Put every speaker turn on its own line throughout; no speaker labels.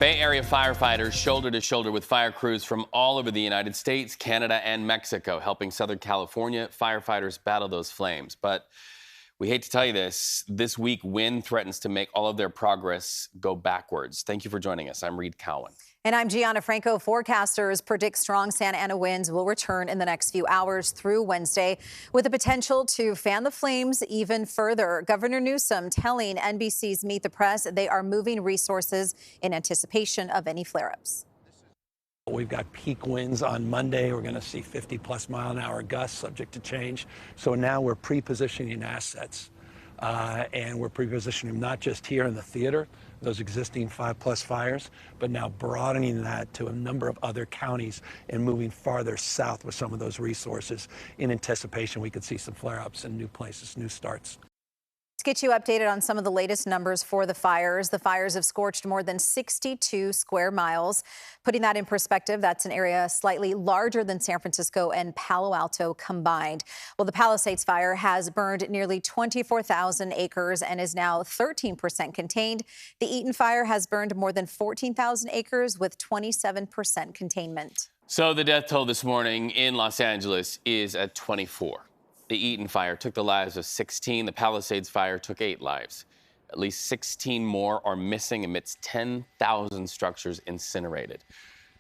Bay Area firefighters shoulder to shoulder with fire crews from all over the United States, Canada, and Mexico, helping Southern California firefighters battle those flames. But we hate to tell you this week wind threatens to make all of their progress go backwards. Thank you for joining us. I'm Reed Cowan.
And I'm Gianna Franco. Forecasters predict strong Santa Ana winds will return in the next few hours through Wednesday, with the potential to fan the flames even further. Governor Newsom telling NBC's Meet the Press they are moving resources in anticipation of any flare-ups.
We've got peak winds on Monday. We're going to see 50-plus mile-an-hour gusts, subject to change. So now we're pre-positioning assets, and we're pre-positioning them not just here in the theater, those existing 5+ fires, but now broadening that to a number of other counties and moving farther south with some of those resources in anticipation we could see some flare-ups in new places, new starts.
Let's get you updated on some of the latest numbers for the fires. The fires have scorched more than 62 square miles. Putting that in perspective, that's an area slightly larger than San Francisco and Palo Alto combined. Well, the Palisades fire has burned nearly 24,000 acres and is now 13% contained. The Eaton fire has burned more than 14,000 acres with 27% containment.
So the death toll this morning in Los Angeles is at 24. The Eaton fire took the lives of 16. The Palisades fire took 8 lives. At least 16 more are missing amidst 10,000 structures incinerated.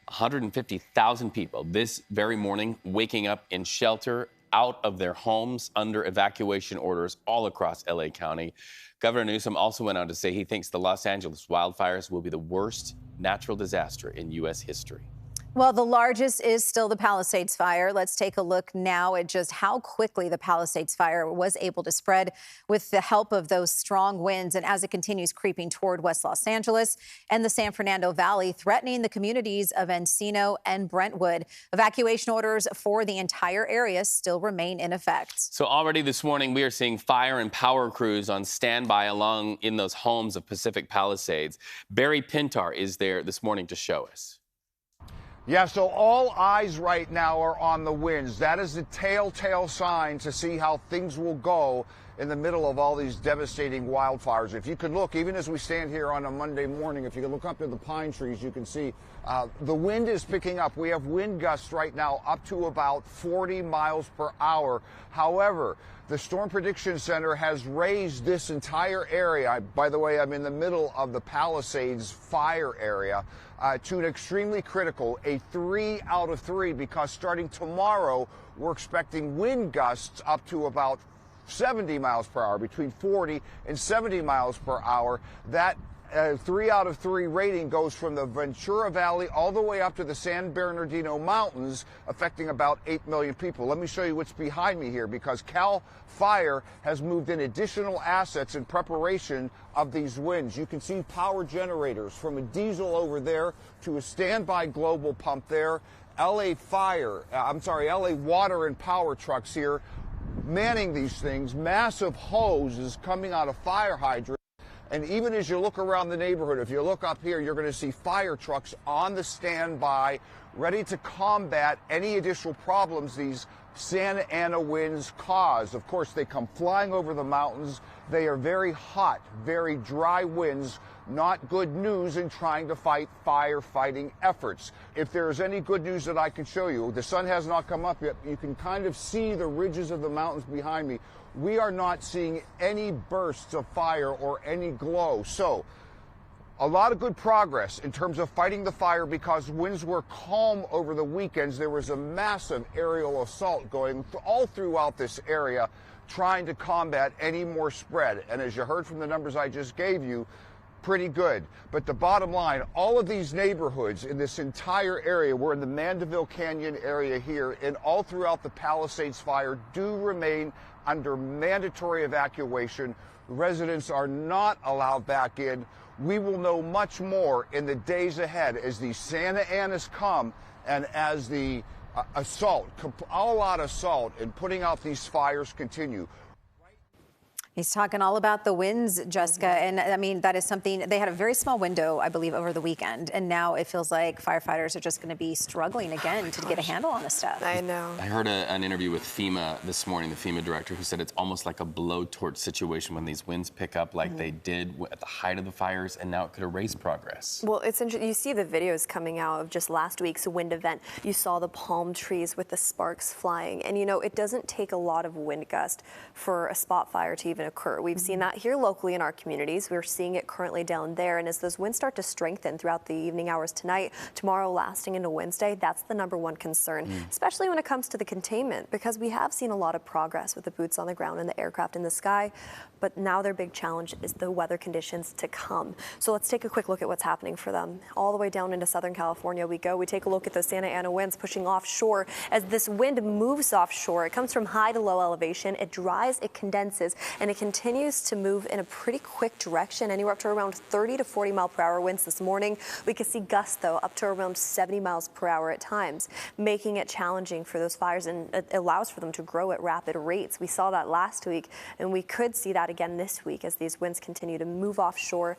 150,000 people this very morning waking up in shelter out of their homes under evacuation orders all across LA County. Governor Newsom also went on to say he thinks the Los Angeles wildfires will be the worst natural disaster in U.S. history.
Well, the largest is still the Palisades fire. Let's take a look now at just how quickly the Palisades fire was able to spread with the help of those strong winds, and as it continues creeping toward West Los Angeles and the San Fernando Valley, threatening the communities of Encino and Brentwood. Evacuation orders for the entire area still remain in effect.
So already this morning, we are seeing fire and power crews on standby along in those homes of Pacific Palisades. Barry Pinter is there this morning to show us.
Yeah, so all eyes right now are on the winds. That is the telltale sign to see how things will go in the middle of all these devastating wildfires. If you could look, even as we stand here on a Monday morning, if you could look up to the pine trees, you can see the wind is picking up. We have wind gusts right now up to about 40 miles per hour. However, the Storm Prediction Center has raised this entire area. By the way, I'm in the middle of the Palisades fire area. To an extremely critical, a 3 out of 3, because starting tomorrow, we're expecting wind gusts up to about 70 miles per hour, between 40 and 70 miles per hour. That 3 out of 3 rating goes from the Ventura Valley all the way up to the San Bernardino Mountains, affecting about 8 million people. Let me show you what's behind me here, because Cal Fire has moved in additional assets in preparation of these winds. You can see power generators from a diesel over there to a standby global pump there. LA water and power trucks here manning these things. Massive hoses coming out of fire hydrants. And even as you look around the neighborhood, if you look up here, you're going to see fire trucks on the standby, ready to combat any additional problems these Santa Ana winds cause. Of course, they come flying over the mountains. They are very hot, very dry winds. Not good news in trying to fight firefighting efforts. If there's any good news that I can show you, the sun has not come up yet. You can kind of see the ridges of the mountains behind me. We are not seeing any bursts of fire or any glow. So a lot of good progress in terms of fighting the fire, because winds were calm over the weekends. There was a massive aerial assault going all throughout this area, trying to combat any more spread. And as you heard from the numbers I just gave you, pretty good. But the bottom line, all of these neighborhoods in this entire area, we're in the Mandeville Canyon area here, and all throughout the Palisades fire do remain under mandatory evacuation. Residents are not allowed back in. We will know much more in the days ahead as these Santa Anas come and as the all-out assault and putting out these fires continue.
He's talking all about the winds, Jessica. And I mean, that is something, they had a very small window, I believe, over the weekend. And now it feels like firefighters are just going to be struggling again to get a handle on this stuff.
I know.
I heard an interview with FEMA this morning, the FEMA director, who said it's almost like a blowtorch situation when these winds pick up like they did at the height of the fires, and now it could erase progress.
Well, it's interesting. You see the videos coming out of just last week's wind event. You saw the palm trees with the sparks flying. And, you know, it doesn't take a lot of wind gust for a spot fire to even occur. We've seen that here locally in our communities. We're seeing it currently down there. And as those winds start to strengthen throughout the evening hours tonight, tomorrow lasting into Wednesday, that's the #1 concern, especially when it comes to the containment, because we have seen a lot of progress with the boots on the ground and the aircraft in the sky. But now their big challenge is the weather conditions to come. So let's take a quick look at what's happening for them. All the way down into Southern California we go. We take a look at the Santa Ana winds pushing offshore. As this wind moves offshore, it comes from high to low elevation. It dries, it condenses, and it continues to move in a pretty quick direction, anywhere up to around 30 to 40 mile per hour winds this morning. We could see gusts, though, up to around 70 miles per hour at times, making it challenging for those fires, and it allows for them to grow at rapid rates. We saw that last week, and we could see that again this week as these winds continue to move offshore